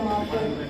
Hallelujah.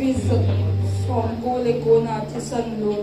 Jesus, from Gule Gona to San Lord.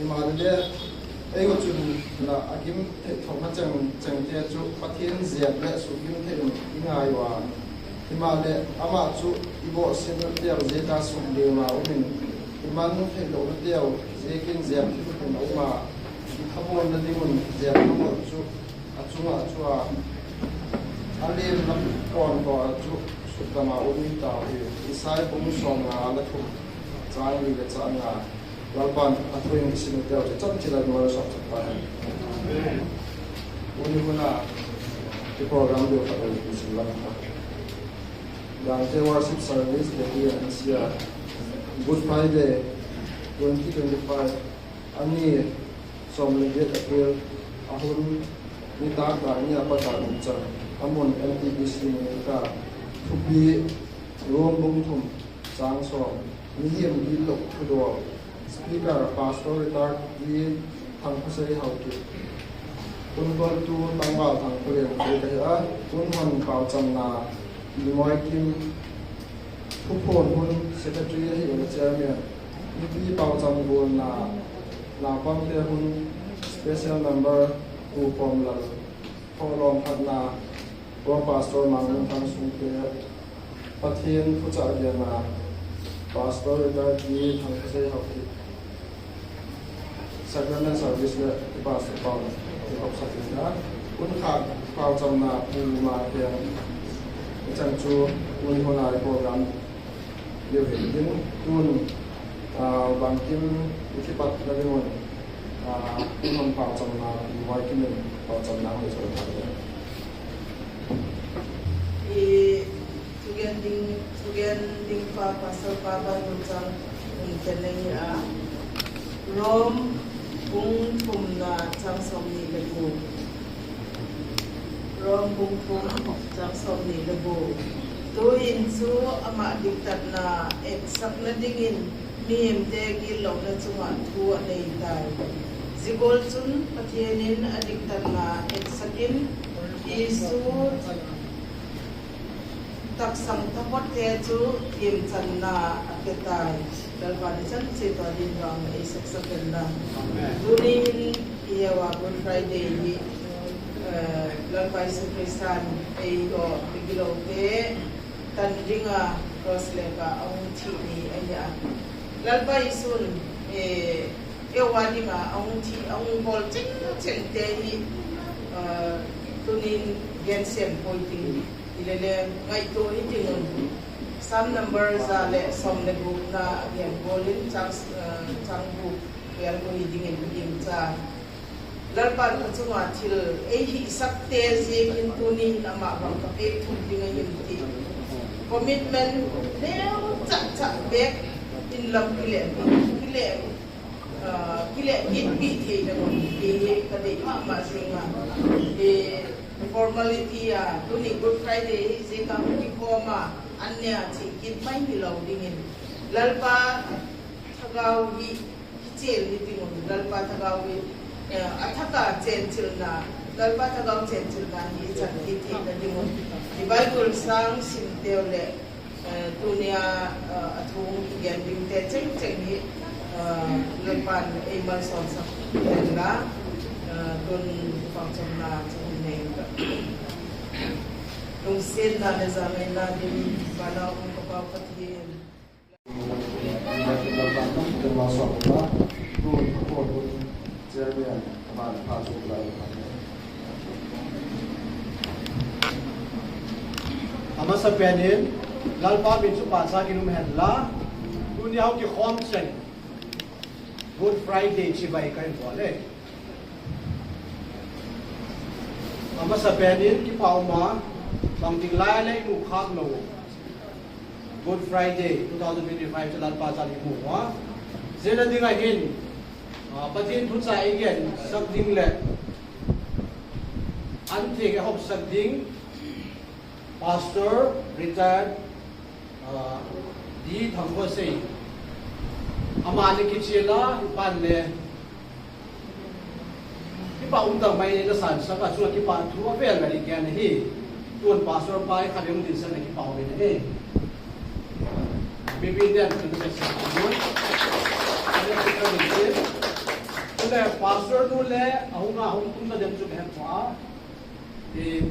mà để ai có chuyện là akim thế thong nó chẳng thế chú phát hiện dẹp lệ số kim thế in ai và mà để ama chú ibo xin nó tiêu dễ ta sụp đều mà mình mà nó phải đổ nó tiêu dễ kinh dẹp thì phải nấu mà thắp môn nó đi mình dẹp nó một chú chú anh em nó còn có chú sụp tama ôn tao thì sai cũng xong là nó thuộc trái đi về trái là Lalpan atau yang di sini dia cocok cila dua ratus cepat. Ini mana di program dia pada di sebelah. Dan worship service dari Asia Good Friday 2025 ani somlegi April ahun ni tak ni apa tak macam. Amun MTBC ni kita tubi rom bung thum sang som ni hiam di lok kedua. Speaker pastor retired di thang pasai hauki unbal tu tangwal thang kulen kaya un hon pau chamna limoi kim phupon hun secretary hi ul chairman ni pau cham gon na pam te hun special number tu form la form phatna pro pastor mangun thang su ke pathian phucha na pastor retired di thang pasai hauki Sacrament service le di pastor Paul di opsakin na un khat pau chamna pu ma yang chang chu un hona program ye din tun bang kim ikipat na limon un hon pau chamna mai kim pau chamna ho so ta tugen ding pa pastor pa ba chang un teneng Rom bung phum na chang som ni le bu rom bung phum chang som ni le bu tu in chu ama diktat na ek sak na dingin miem te gi lo na chunga thu nei tai zigol chun pathianin adiktat na ek sakin isu tak sang thapot te chu im chan na aketai dalbani chan che to din rang e sak saken na dunin iawa Good Friday ni lalpai se kristan e go bigilo te tandinga rosleka ang thi ni aya lalpai sun e wadinga ang thi ang bol ching te ni tunin gensem pointing ilele ngai to itingon some numbers le som le group na again bolin chang group yer ko hiding in cha lalpan chunga thil e hi sakte je kin tunin ama bang ka pe thum ding yim ti commitment ne cha back in lam kile it bi the na ko e ka de ma singa e formality tuni Good Friday je ka ki koma anya chi kit mai ni lo dingin lalpa thagau hi chel ni tingon lalpa thagau hi athaka chen chil na lalpa thagau chen chil na hi chan ki thi na dingon di Bible sang sim teole dunia athung gen ding te cheng hi lalpan e man son sa la don function na chung nei Nung sin na nazamin natin para kung kapapatihin. Termasuk apa? Pun jadian teman pasuk lain. Ama sa penin lalpa bin su pasa kinum henla dunia ki khom chen Good Friday chibai kain wale ama sa penin ki pauma something lai lai mu khak lo Good Friday 2025 chalan pa sa limu wa zela dinga hin patin thun sa igen sak ding le an the ke hop sak ding pastor retired di thangko sei amane ki chela pan le ki pa umdang mai na san sa ka chu ki pa thu a vel mali kyan hi tuan pastor pai khadim din san ki pa we ne bibi den tu se sa don ale ki ka ni le pastor nu le ahunga hum kum na dem chu hem pa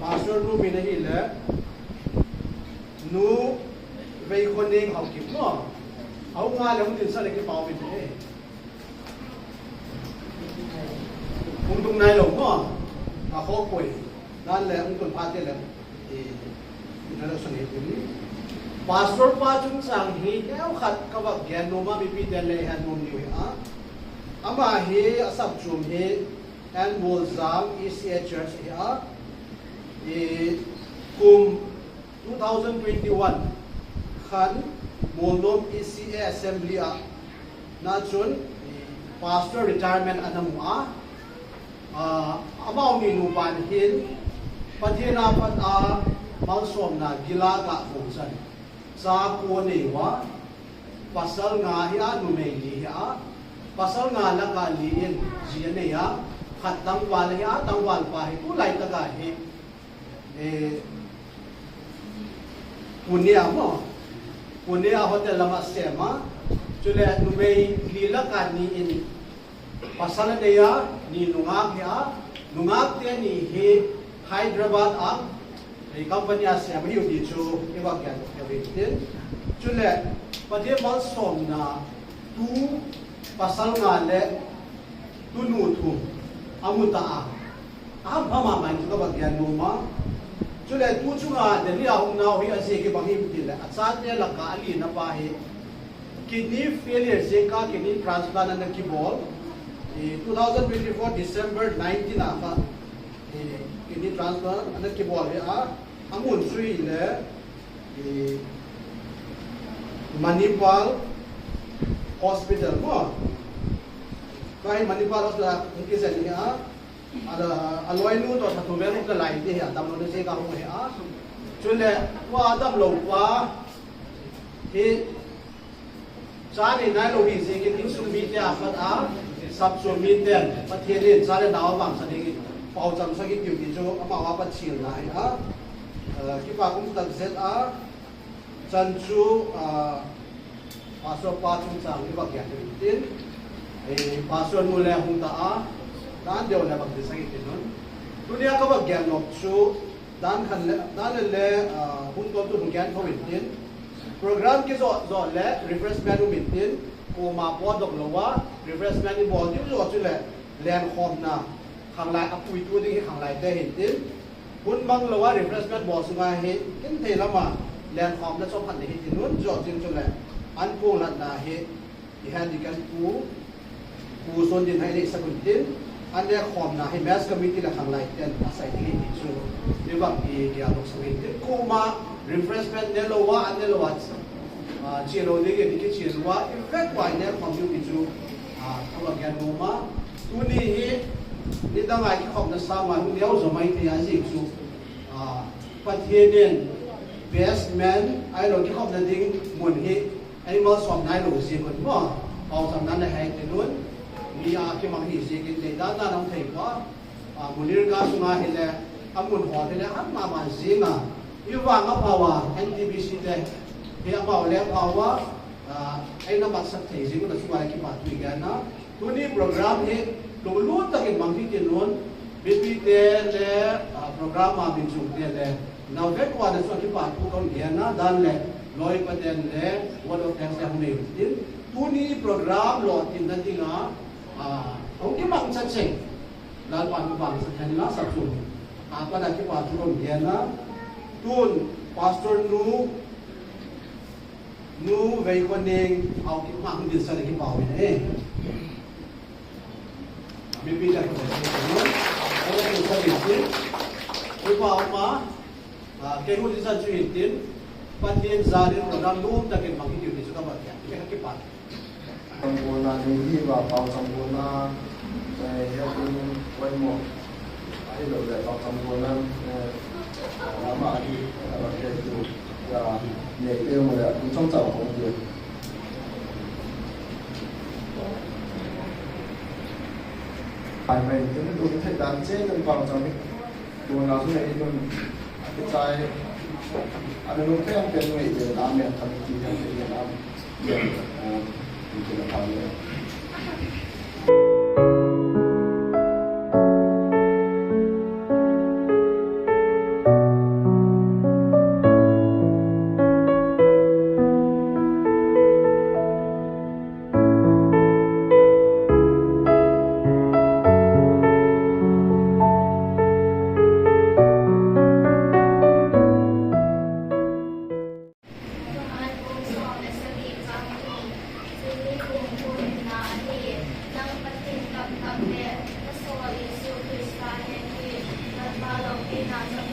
pastor nu mi na hi le nu vei kon ning hau kim no ahunga le hum din sa le ki pau mi ne hum tung nai lo no a kho koi dan le hum kun pa te le na la sang he ni pastor pa chung sang hi kau khat ka wa gyan no ma bi pi te le han nom ni a ama hi asap chum hi and Wolzang ECA Church here kum 2021 khan Molnom ECA Assembly na chun pastor retirement anamua amao ni nupan hin pathina pat a malsom na gila ka phungsan sa ko nei wa pasal nga hi a nu mei li ha pasal nga la ka liin jian ne ya khat tang wal ya tang wal pa hi tu lai ta ga hi punya mo punya hotel lama sema chule nu mei li la ka ni in pasal ne ya ni nungak ya nungak te ni he Hyderabad ang company asem hi di chu ewa kyan ewitin chule pathe mal som na tu pasal nga le tu nu thu amuta a phama man chu ka bagyan no ma chule tu chu nga de ri ahum na hi ase ke bahim ti le acha te la ka ali na pa hi kidney failure se ka kidney transplant na ki bol 2024 December 19 aka kidney transplant na ki bol he a amun sui le Manipal hospital mo kai Manipal hospital ki se ni a ada aloi nu to thatu me ru ka lai ti ha dam no se ka ho he a chule wa dam lo wa he cha ni nai lo hi se ki tin sum mi te a pat a sab sum mi te pathe ni cha le daw bang sa ni pau cham sa ki ti ki jo ama wa pat chil lai a ki pa kum tak zet a chan chu pastor pa chung sang ni ba kya tin pastor nu le hung ta a dan deu le bak sa ki tin non dunia ka ba gyan nok chu dan khan le dan le hung to tu hung gyan ko win tin program ki zo le refreshment min tin ko ma po dok lo wa refreshment ni bol ni zo chu le len khom na khang lai apui tu ding khang lai te hin tin hun bang lo wa refreshment bol su nga he kin the lama len khom na so phan ni tin nun zo tin chu le an ko lat na he i han di kan ku son din hai le sa kun tin an le khom na he mass committee la khang lai ten asai ni ni chu ni ba ki ya lo sa tin ko ma refreshment ne lo wa an ne lo wa chi lo de ge ki chi lo wa in fact wa ne khom yu ki chu ko ba gan mo ma tu ni hi ni da ngai ki khom na sa ma hu liao zo mai te ya ji chu pathe den best man ai lo ki khom na ding mun hi ai ma som nai lo ji ko mo au sam nan hai te nun ni a ki mang hi ji ki te da na nam thei wa munir ka su nga hi le amun ho te le an ma ma ji na yu wa nga pa wa NTBC te he ma le pa wa ai na mak sak thei ji ko na su wa ki pa tu ga na tu ni program he lo lu ta ki mang hi ti nun bi te le program ma bin chu te le na ve kwa de so ki pa tu kon ge na dan le loi pa den le what of thanks ya me tin tu ni program lo tin na tinga ông ki mang cha cheng lal pa nu bang sa than la sa chu pa da ki pa tu kon ge na tun pastor nu vei kon ning au ki mang din sa ki pa we ne mi pi da ko ne o ni sa bi ti ko pa ma ke hu din sa chu hin tin patien zarin program lum ta ke mang ki ni chu ka ba ya ki pa Sampurna ni ba pau sampurna ya kun wai mo ai lo le pau sampurna lama di ba ke tu ya ye ke mo ya kun chong chao hong ye ai mai tu du thai dan che nan pau chong ni du na su ne dun cái sai anh luôn thấy anh cần người để làm việc thằng chị thằng chị làm việc thì là Amen.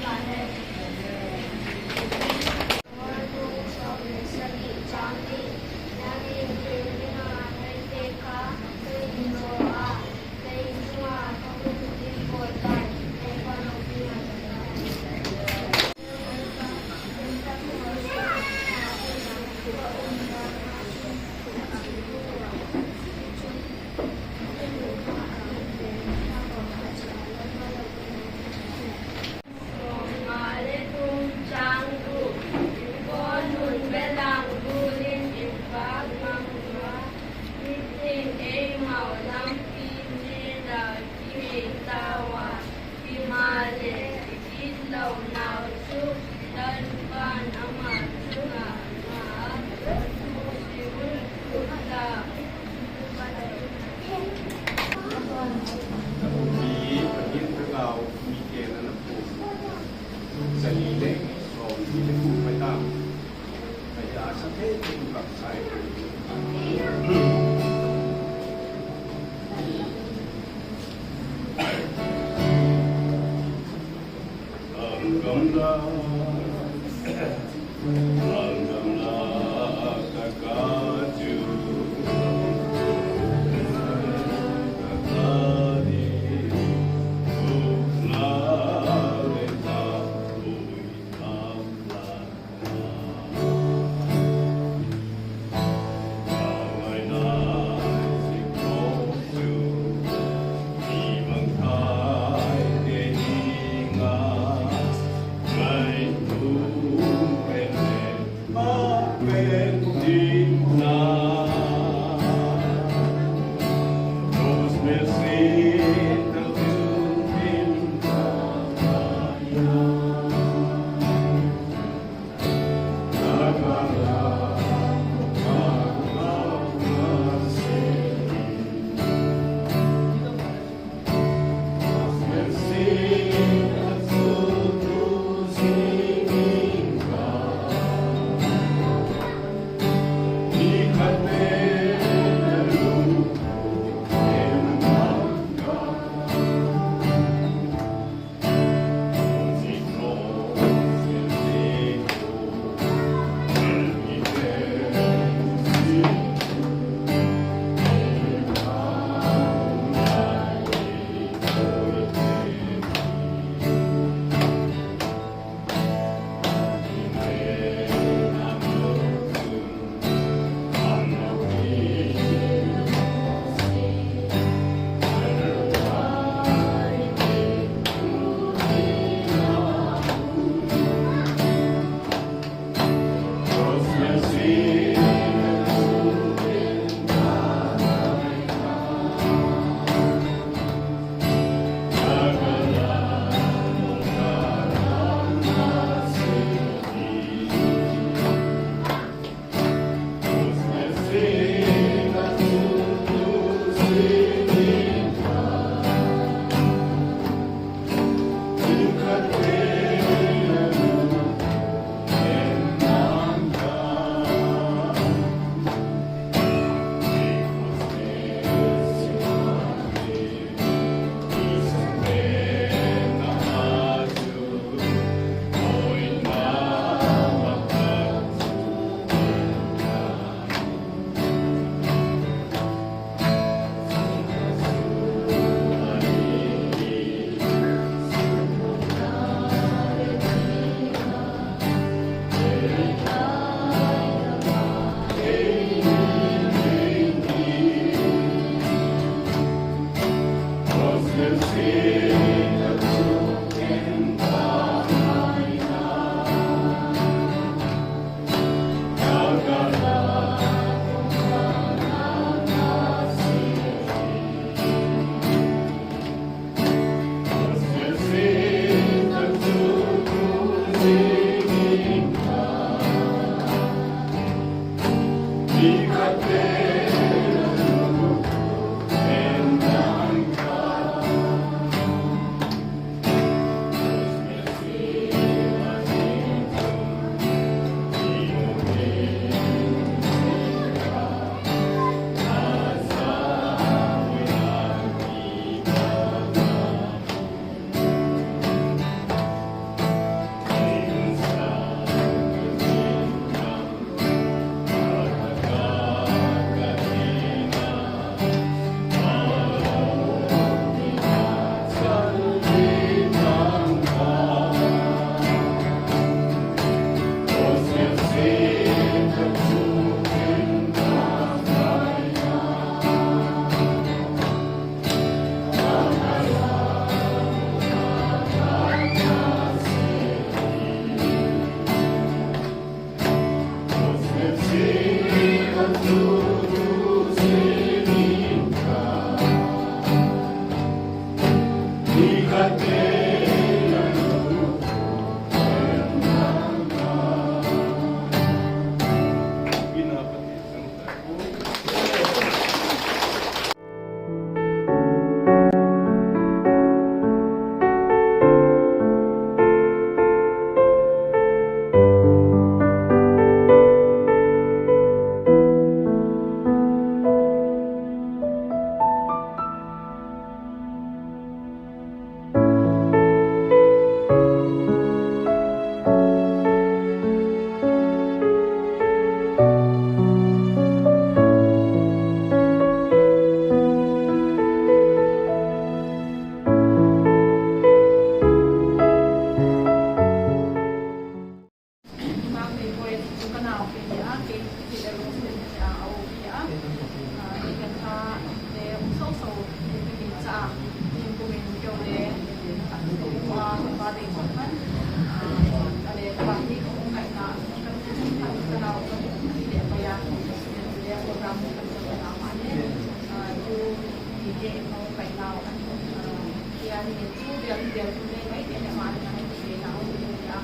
điều chúng tôi mấy cái mà này thì nào thì là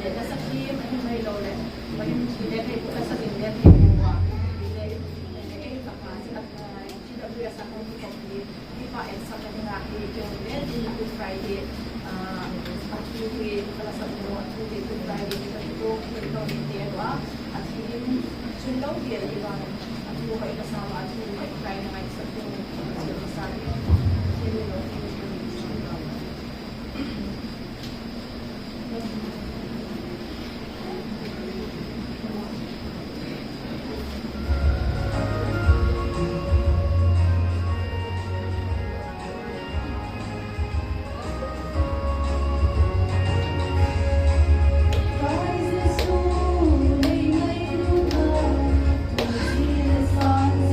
để nó sắp xếp mấy mấy lâu đấy mấy thì để thì cũng là sắp xếp để thì mua để cái tập mà sẽ chỉ được đưa sang công ty thì phải sắp xếp là thì trong đấy thì Good Friday activity kalau satu activity Good Friday kita itu kita dia doa activity sudah dia di mana aku kayak bersama aku kayak kayak dengan satu besar jadi loh Hãy subscribe cho kênh Ghiền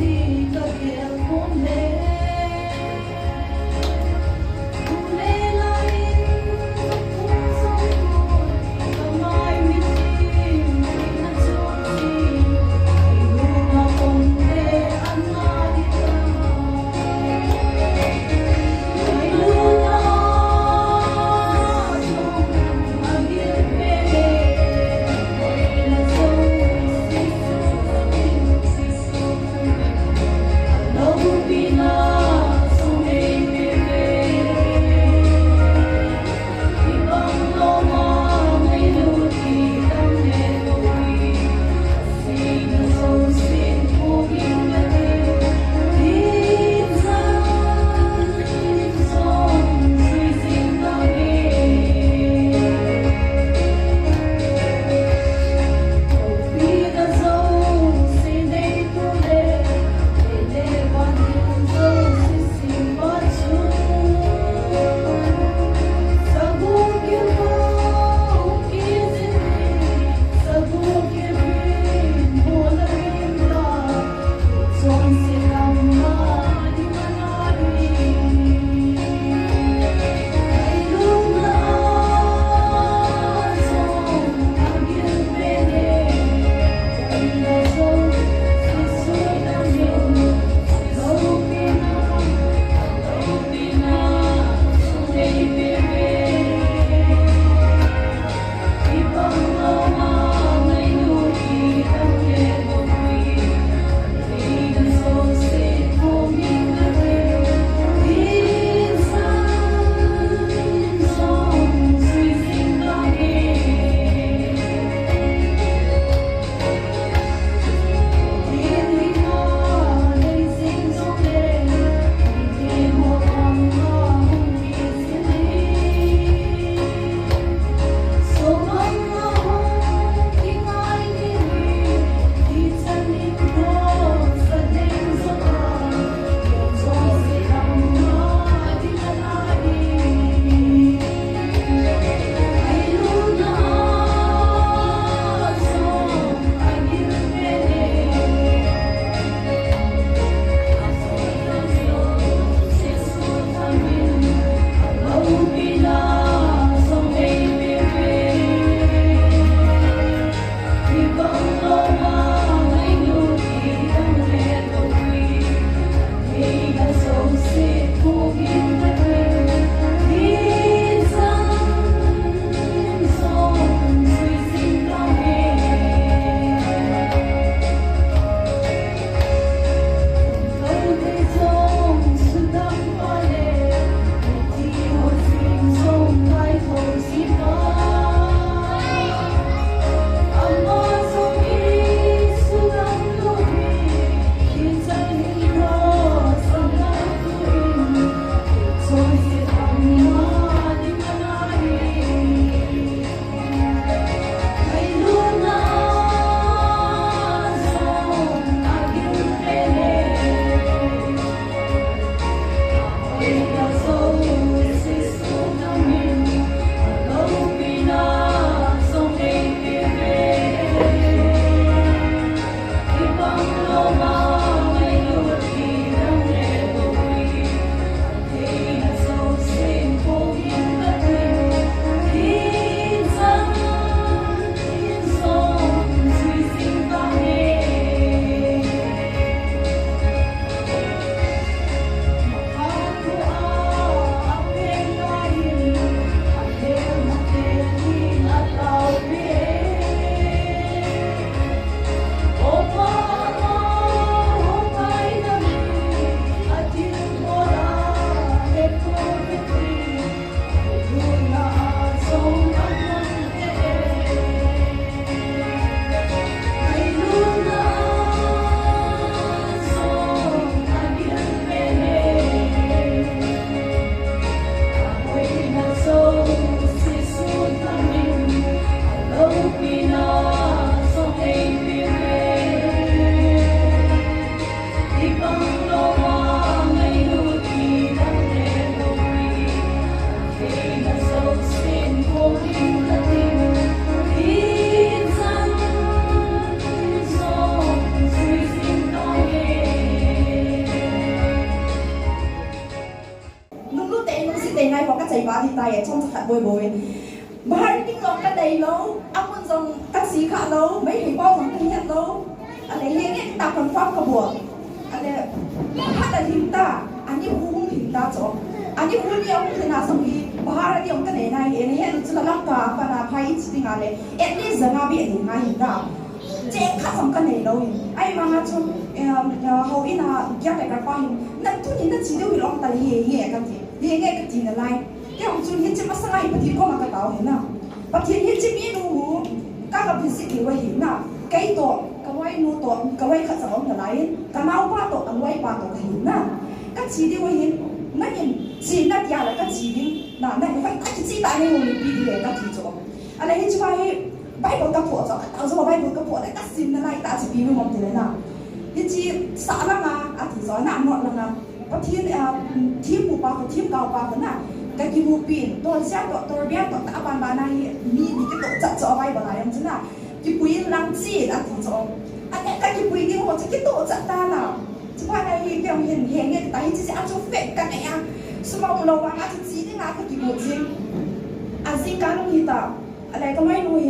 Mì Gõ để không bỏ lỡ xong khát bồi bồi bahar ting long cái đầy lâu amun dòng cắt xí khá lâu mấy hình bao dòng kinh hiện lâu anh ấy hiện cái ta còn pháp cả buồn anh ấy hát là hình ta anh ấy hung hình ta cho anh ấy hung đi ông thì nào xong đi bahar đi ông cái này anh ấy hiện chúng ta lắc cả và là phải chỉ tiếng anh ấy em đi giờ ngã bị hình ngay hình ta chen khát xong cái này lâu ai mà ngã chung hầu in là giác lại cả hình nên tôi nhìn nó chỉ điều lòng ta hệ cái gì là lại cái ông chung hiện chỉ mà sang ai bắt thì có mà cái tàu hiện nào bắt thì hiện chỉ biết nu các cái việc gì vậy hiện nào cái tổ cái quay nu tổ cái quay khát xong cái lại cái nào ba tổ cái quay ba tổ cái hiện nào cái chỉ điều hiện nó nhìn chỉ nó nhà là cái chỉ đi là này phải cái chỉ tại này mình bị cái cái chỉ cho anh ấy chỉ phải bay một cái phụ cho tao cho bay một cái phụ này cái xin này ta chỉ bị một cái nào hiện chỉ xã lắm à thì nói nặng nọ là bắt thiên một bao thiên cao bao cái nào cái gì mua pin tôi sẽ tôi biết tôi đã bàn này mi cái tổ chặt cho bay vào lại em chứ nào cái quý lăng chi là thì cho anh ấy cái quý đi một cái tổ chặt ta nào chứ qua đây cái ông hiện hiện cái tay chỉ sẽ ăn cho phết cái này à số mà lâu quá thì chỉ thế nào cái gì một gì à gì cả luôn thì ta anh ấy có mấy nuôi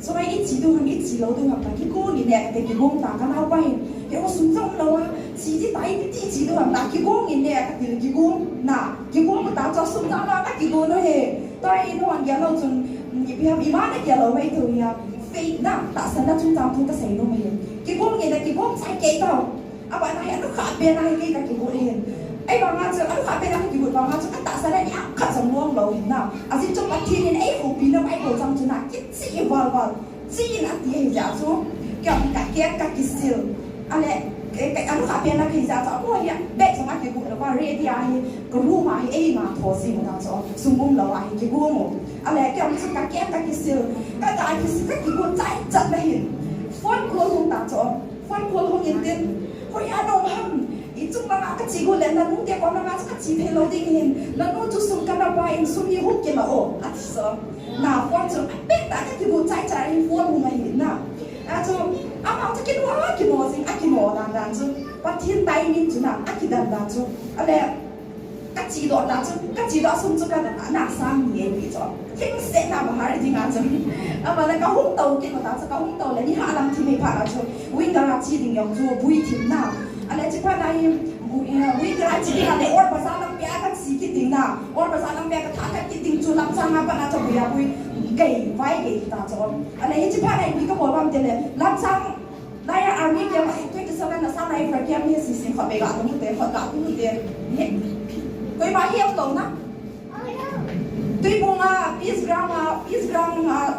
số mấy ít chỉ đâu hàng ít chỉ lâu đâu hàng cái cô nhìn nè cái bông ta cái nào bay cái ông xuống trong lâu á chỉ thì tay chỉ đâu hàng cái cô nhìn nè cái cô nà cái cô mà ta cho xuống trong đó cái cô nó hề tôi nó hoàn cái lâu chừng bị bị má cái lâu mấy thứ phi nè ta sẽ đã chúng ta không có xảy đâu mà cái cô nhìn này cái cô sai cái đâu à bạn này nó khác bên này cái cô hiền ấy bằng ngang giờ nó khác bên này cái cô bằng ngang giờ ta sẽ đã nhắc khát xong luôn lâu hiện nào à xin trong mặt thiên nên ấy phụ pin nó bay vào trong chỗ nào cái gì vào chỉ là tiền giả số kiểu cái skill anh ấy cái anh khác bên này cái giả cho ôi ya bé trong cái cô nó qua ready à cái room mà ấy mà thò gì mà cho xung quanh lâu à cái cô mà anh ấy kiểu cái skill cái cô chạy chậm này phun cô không ta cho phun cô không yên tiền ôi ya đâu hâm chúng ta cái chỉ có lên là muốn cái con nó cái chỉ thấy lâu đi hình là nó chút sung cái nào bay sung như hút cái mà ổ à sợ nào quan trọng biết đã cái vụ cháy cháy vuông vùng này hiện nào à chứ mà cái nó gì cái nó đàn chứ bắt thiên tay mình chứ nào cái đàn chứ à đây cái chỉ đó đàn chứ cái chỉ đó sung cho cái là sang nhiều bị cho cái sẽ nào mà hai đi ngang chứ mà là cái hút tàu cái mà ta sẽ cái hút tàu là đi hạ làm thì mình phải là chứ win cái là chỉ định dùng cho vui thì nào anh ấy chỉ phải là we cái chỉ là để ôn bahasa năm bia cái gì cái tiếng nào ôn bahasa năm bia cái thằng cái tiếng chú làm sao mà bạn cho bia vui gầy vai gầy ta cho anh ấy chỉ phải là cái bộ làm tiền này làm sao đây là army kia mà tôi chỉ là sao này phải kia mình sẽ họ bị gạt những tiền họ gạt những tiền tôi mà hiểu懂呢tôi buông Israel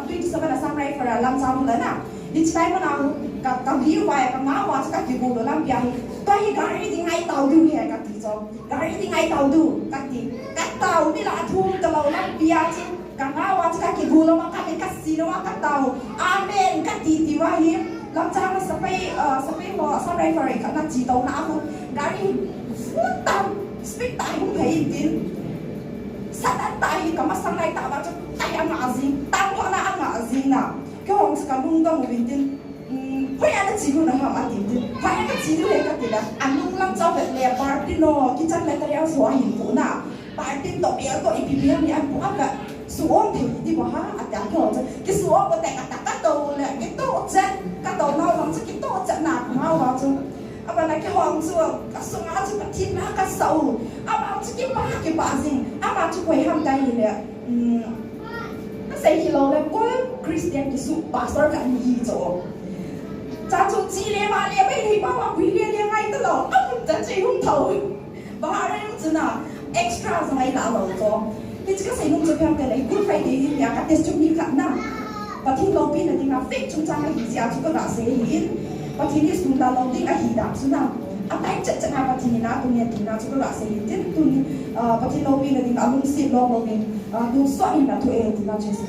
tôi chỉ là sao này phải làm sao nữa nè đi chơi mà nào cái hiểu vậy cái ngáo vào cái gì cũng được làm bia tôi cái gì ngay tàu du hè cái gì cho cái gì ngay tàu du cái tàu đi là thu cái lâu làm bia chứ cái ngáo vào cái gì cũng làm cái gì đó cái tàu amen cái gì vậy làm sao nó sẽ họ sau đây phải cái năng chỉ tàu nào không cái gì phút tâm speak tại không thấy tin sát ăn tại cái mà sang này tạo ra cho tại ăn ngã gì tăng họ là ăn ngã gì nào cái họ sẽ cảm ơn một bình tin phải ăn cái gì cũng là họ ăn tin phải ăn cái gì cũng là cái gì đó ăn luôn lắm cho việc lẹ party nó cái chân này cái áo xóa hình phụ nào party tổ béo tổ ít bị ăn cũng ăn cả xuống thì đi vào ha ăn cái cái xuống cóแต่cái đầu là cái tổ chân cái đầu nó làm cho cái tổ chân nào cũng mau vào chứ apa nak kehong suang kasung aja patin nak kasau apa cái bà gì apa tu quay ham đây nè nó xây thì lâu lên có Christian cái su pastor cái gì rồi cha chú chỉ lẽ mà lẽ bây thì bao quý lẽ ngay tới lâu ông chân chỉ không thầu bà đây cũng chứ nào extra ngay là lâu rồi thì chỉ có xây nông dân cái này good Friday thì nhà cái test chung như khả năng và thì lâu pin là thì nào fake chúng ta hay gì à chúng ta đã xây hiện và thì như chúng ta lâu đi cái gì đó chứ nào anh thấy chắc nào và thì nào tụi nhà thì nào chúng ta đã xây hiện tụi và thì lâu pin là thì nào luôn xịt lâu lâu mình luôn xoay là tụi em thì nào chơi gì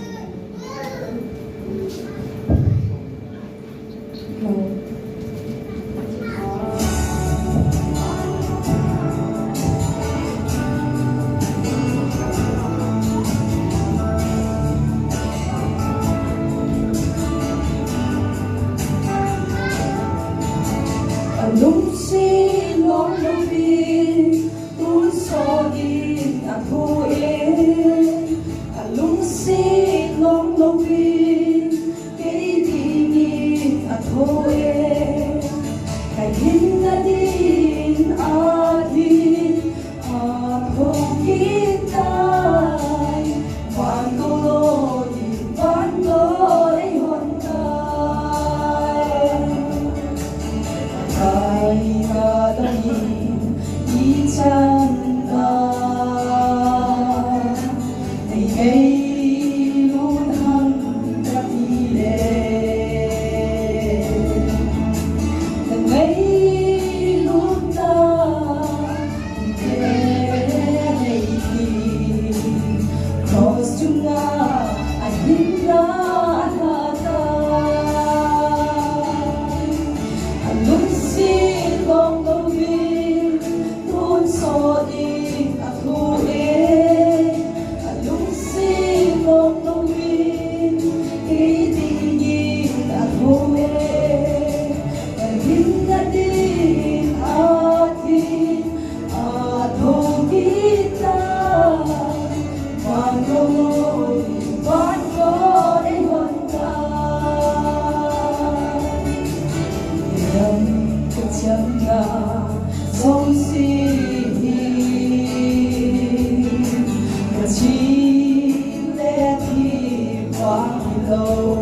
lâu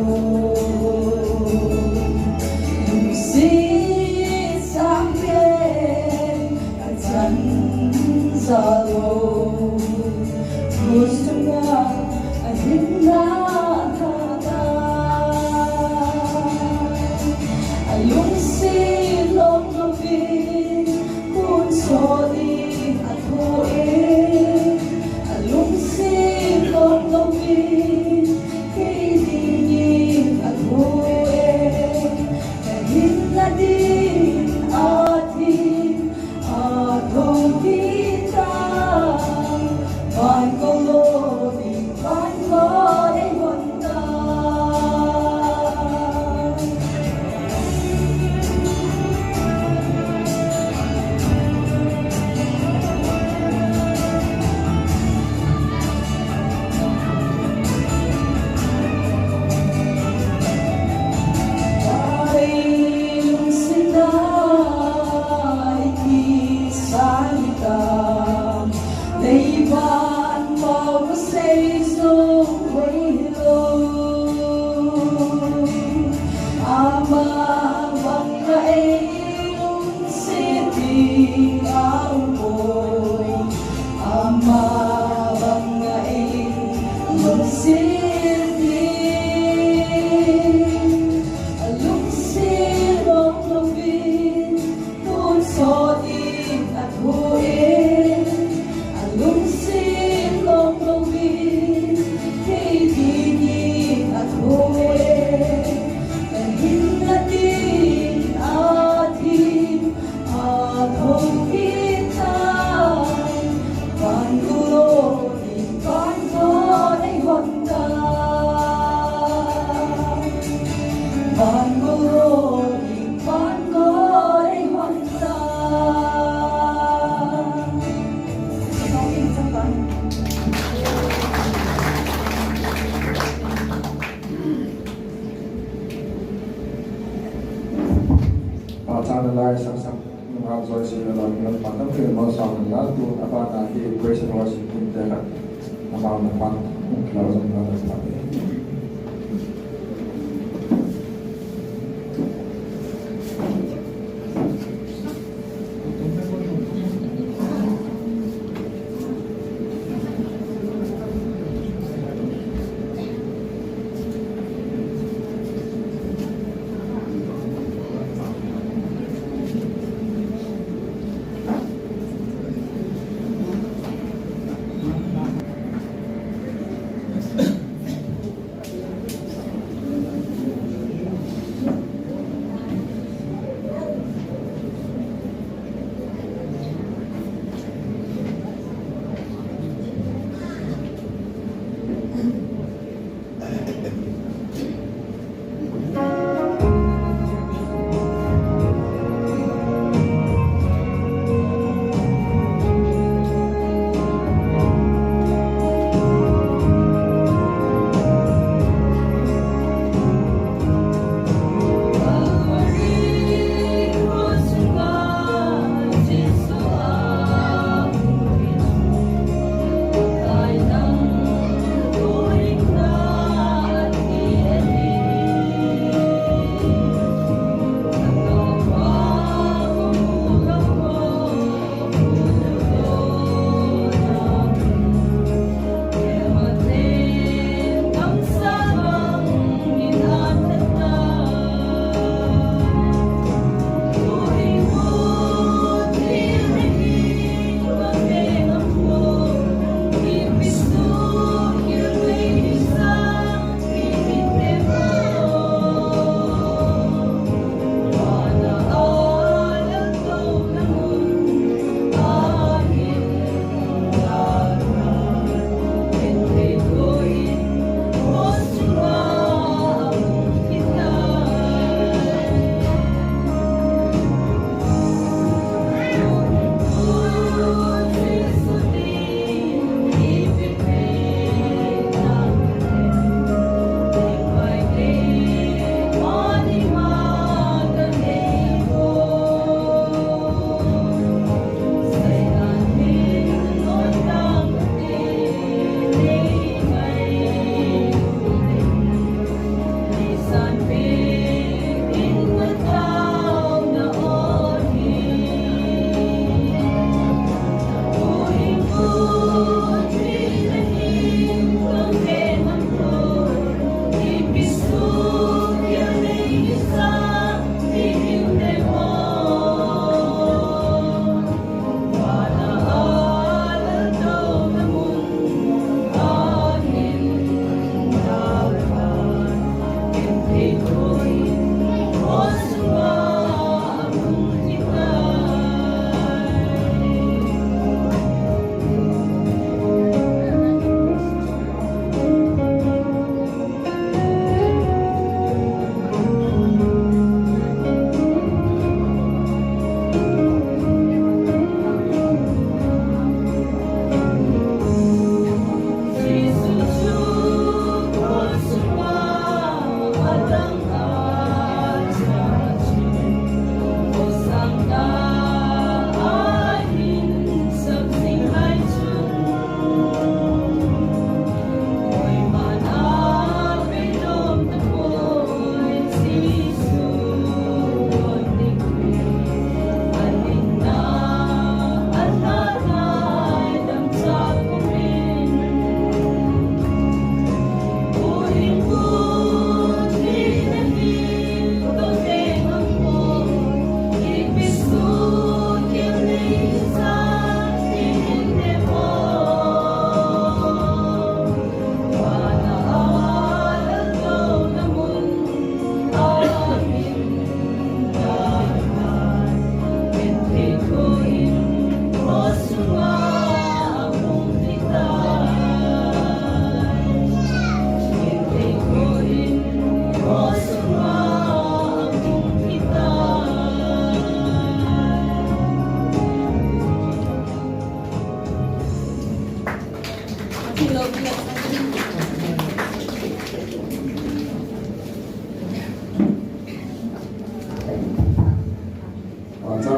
xin sang bên chân giờ lâu gusto nga ay hinahata ayong silong gabi kung soli at huin ayong silong gabi kailingin at huin kahit na din ating atong kita Ban ko lobing, ban ko ay honda Ay yung sinay isalita Naiban mo ko say so way low Ama mga iyong city ang boy Ama mga iyong city Alung silong lubin Tunsoin at huin Alung silong lubin Kaibigin at huwin Kahit na din ating atong kita Pangulonin, pangulonin honda Pangulonin, pangulonin honda Channelar sang mga absorption na lang ng patang mo sa mga lato apa na i-praise and worship in the amount of fun kung klaro sa mga pati.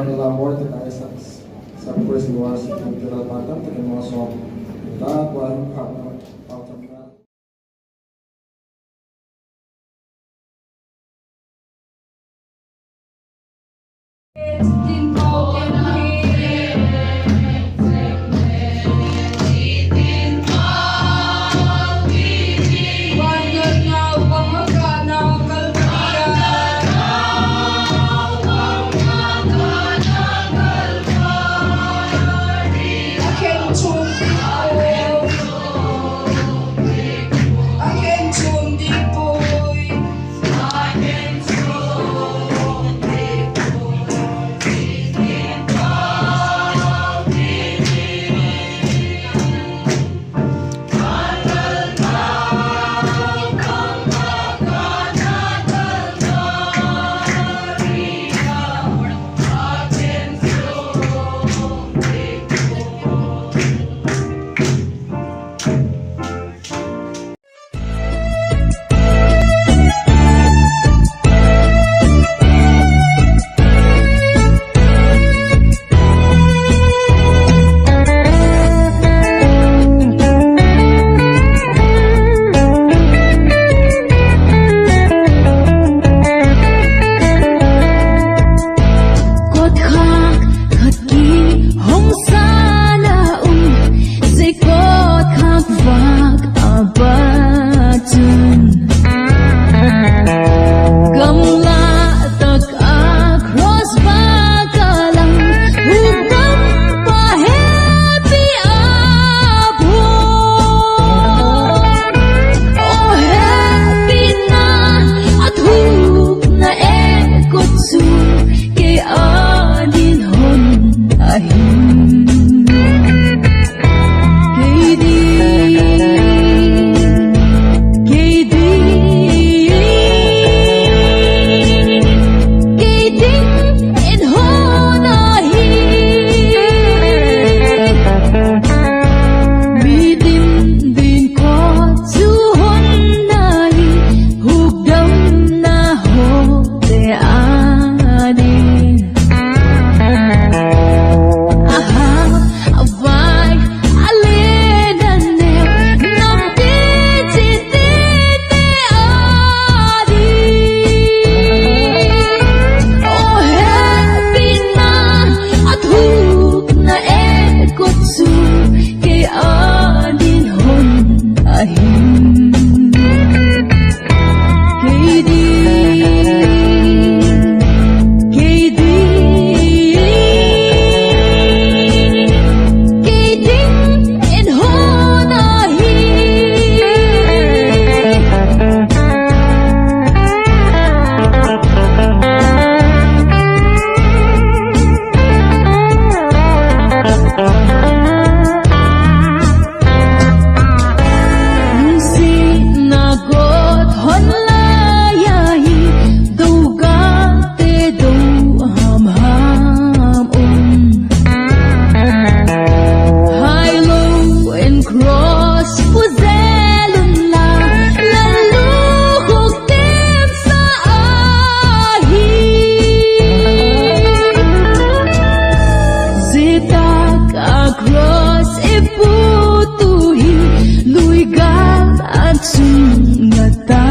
nila more to tayo sa first worship ng pinalpatan, tayo mga song. Lahat, walang kapag na. Din po Wonder na pangagana Akin chundi po'y Luigan at sungatan